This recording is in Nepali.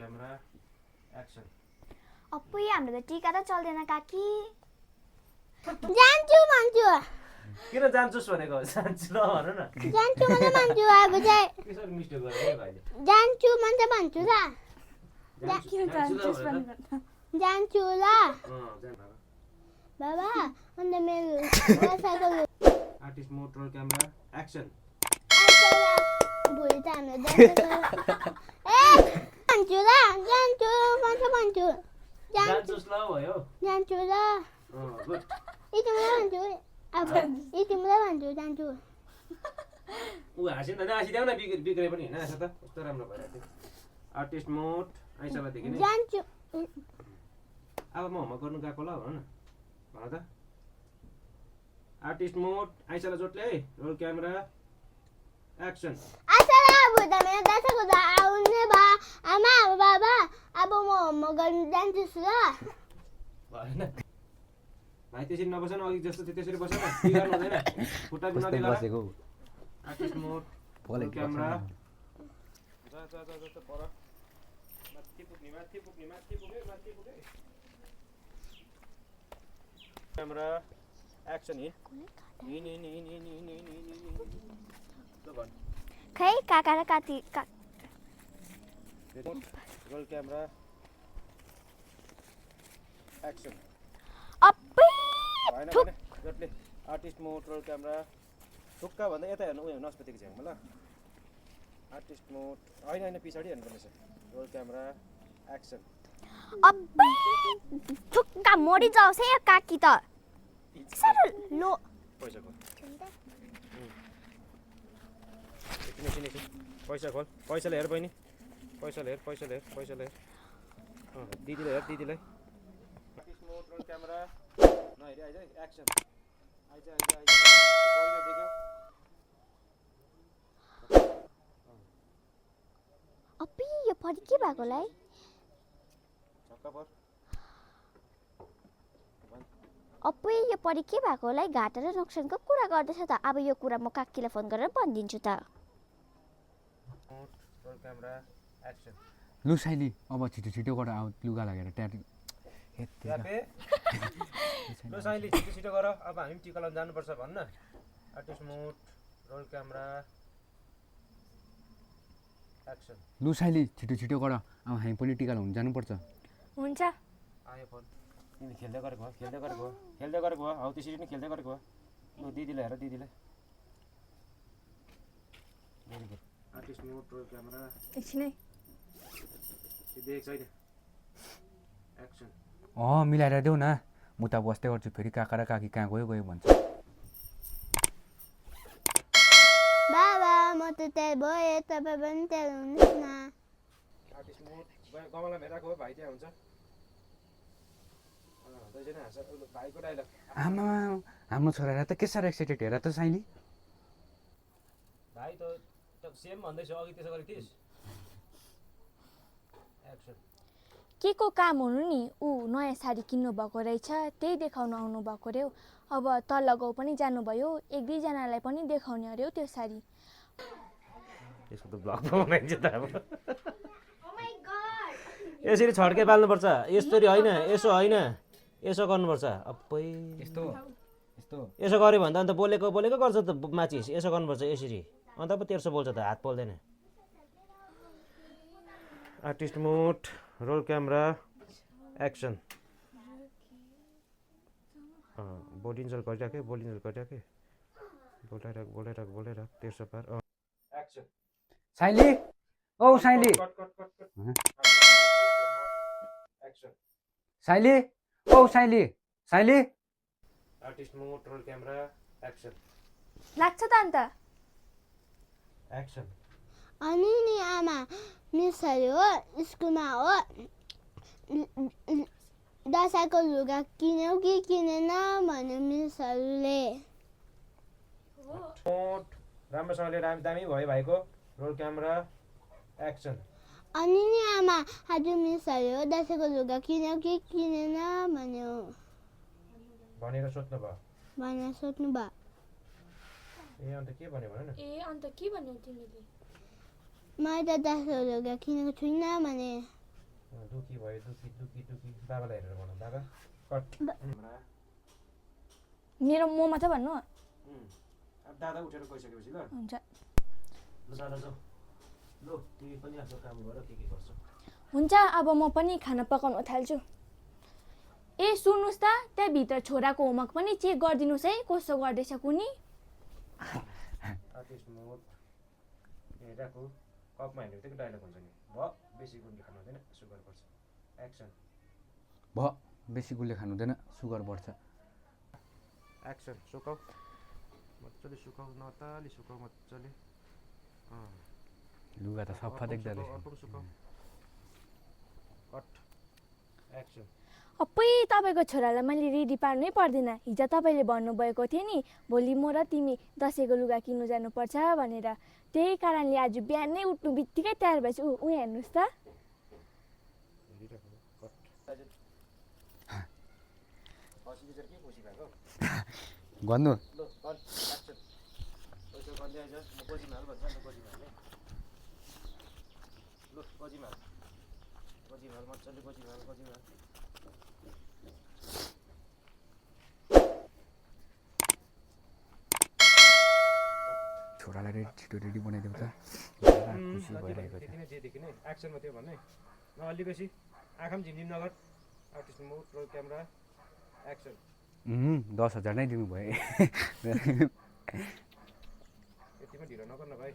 क्यामेरा एक्सन अप्पै हाम्रो त टीका त चल्दैन काकी जान्छु भन्छु किन जान्छुस् भनेको जान्छु ल भन न जान्छु मात्रै भन्छु अब चाहिँ कसरी मिस्टेक गर्यो नि भाइले जान्छु मात्रै भन्छु ल किन जान्छस् भनेको जान्छु ल जान बाबा अन्त मेरो पैसाको आर्टिस्ट मोड रोल क्यामेरा एक्सन भोलि त हाम्रो ए भन्छु ल जान्छु मात्रै भन्छु जान्छुस् ल भयो जान्छु ल गुड यतिमै भन्छु अब यतिमै भन्छु जान्छु ऊ हाँस्यो नि त हाँसिदेऊ न बिग्रे पनि होइन हाँस त कस्तो राम्रो भइरहेको थियो आर्टिस्ट मोड आइसलादेखि नै जान्छु अब म होमवर्क गर्नु गएको ल भन न भन त आर्टिस्ट मोड आइसला जोडले है रोल क्यामेरा एक्सन आइसला भुता मेरो दसैँको त आउने भा आमा बाबा अब म होमवर्क गर्नु जान्छु ल भएन भाइ त्यसरी नबस न अघि जस्तो थियो त्यसरी बस न बिगार्नु हुँदैन खुट्टा पनि नदिला आर्टिस्ट मोड रोल क्यामेरा जा पर माथि पुग्ने क्यामेरा एक्सन हिँड खै काका र काकी रोल क्यामेरा एक्सन अप्पै भएन जटले आर्टिस्ट मोड रोल क्यामेरा टुक्का भन्दा यता हेर्नु उयो नस्पतिको झ्याङमा ल आर्टिस्ट मोड होइन पछाडि हेर्नुपर्नेछ रोल क्यामेरा एक्सन अप्पै ठुक्का मोडी जाओस् है काकी त साह्रो लो पैसा खोल पैसाले हेर बहिनी पैसाले हेर दिदीलाई हेर दिदीलाई आर्टिस्ट मोड रोल क्यामेरा नहेरि आइज एक्सन आइज पैसा देख्यो अप्पै यो परि के भएको होला है छक्का पर अप्पै यो परि के भएको होला है घाटा र नोक्सानको कुरा गर्दैछ त अब यो कुरा म काकीलाई फोन गरेर भनिदिन्छु त रोल क्यामेरा एक्सन लु साइली अब छिटो गर आउ लुगा लागेर ट्याटु ल साइली छिटो गर अब हामी टिका लाउन जानुपर्छ भन्न आर्टिस्ट मोड रोल क्यामेरा एक्सन लु साइली छिटो गर अब हामी पनि टिका लाउन जानुपर्छ हुन्छ आयो फोन तिमी खेल्दै गरेको हो हौ त्यसरी नै खेल्दै गरेको हो लु दिदीलाई हेर दिदीलाई भेरी गुड आर्टिस्ट मोड रोल क्यामेरा एकछिनै देख छैन एक्सन मिलाएर देऊ न म त बस्दै गर्छु फेरि काका र काकी कहाँ गयो भन्छ बाबा म त त्यही भयो तपाईँ पनि त्यही हुनुहोस् न आर्टिस्ट मोड गमला भेटाएको हो भाइ त्यहाँ हुन्छ भाइको डाइलग आमा हाम्रो छोरालाई त के साह्रो एक्साइटेड हेर त साइली भाइ त सेम भन्दैछ अघि त्यसो गरेको थिइस् एक्सन के को काम हुनु नि ऊ नयाँ साडी किन्नु भएको रहेछ त्यही देखाउन आउनु भएको रे अब तल्लो गाउँ पनि जानुभयो एक दुईजनालाई पनि देखाउने अरे त्यो साडी यसको त ब्लग बनाइन्छ त अब यसरी छड्के पाल्नुपर्छ यसरी होइन यसो गर्नुपर्छ अप्पै यसो गऱ्यो भने त अन्त बोलेको गर्छ त माचिस यसो गर्नुपर्छ यसरी अन्त पो तेर्सो बोल्छ त हात पोल्दैन आर्टिस्ट मोड रोल क्यामेरा एक्सन बोलिन्जल गरिराखे बोलाइराख तेर्सो पार एक्सन साइली औ साइली एक्सन साइली औ साइली आर्टिस्ट मोड रोल क्यामेरा एक्सन लाग्छ त अन्त एक्सन अनि नि आमा मिसहरू हो स्कुलमा हो दसैँको लुगा किन्यौ कि किनेन भन्यो मिसहरूले राम्रोसँगले दामी भयो भाइको रोल क्यामेरा एक्सन अनि नि आमा आज मिसहरू हो दसैँको लुगा किन्यौ कि किनेन भन्यो भनेर सोध्नु भयो भनेर सोध्नु भयो अन्त के भन्यो भन न अन्त के भन्यौ तिमीले मैले त दसैँको लुगा किनेको छुइनँ भने दुखी भयो दुखी बाबालाई हेरेर भन बाबा कट मेरो म मात्रै भन्नु अब दादा उठेर गइसकेपछि ल हुन्छ ल दादा जाऊ ल तिमी पनि आफ्नो काम गर के गर्छौ हुन्छ अब म पनि खाना पकाउन थाल्छु ए सुन्नुहोस् त त्यहाँभित्र छोराको होमवर्क पनि चेक गरिदिनुहोस् है कस्तो गर्दैछ कुनी आर्टिस्ट मोड हेरेको कपमा हेर्ने बित्तिकै डायलग हुन्छ नि भ बेसी गुलियो खानु हुँदैन सुगर बढ्छ एक्सन बेसी गुलियो खानु हुँदैन सुगर बढ्छ एक्सन सुकाऊ मजाले सुकाऊ नताली सुकाऊ मजाले लुगा त सफा देख्दा अर्को सुकाऊ कट एक्सन अप्पै तपाईँको छोरालाई मैले रेडी पार्नै पर्दैन हिजो तपाईँले भन्नुभएको थियो नि भोलि म र तिमी दसैँको लुगा किन्नु जानुपर्छ भनेर त्यही कारणले आज बिहानै उठ्नु बित्तिकै तयार भएछु ऊ हेर्नुहोस् त भन्नु छोरालाई छिटो रेडी बनाइदेऊ त खुसी भइरहेको थियो जेदेखि नै एक्सनमा त्यो भन्ने अलिकति आँखा पनि झिमझिम नगर आर्टिस्ट मोड रोल क्यामेरा एक्सन 10,000 नै दिनुभयो यतिमा ढिलो नगर्न भाइ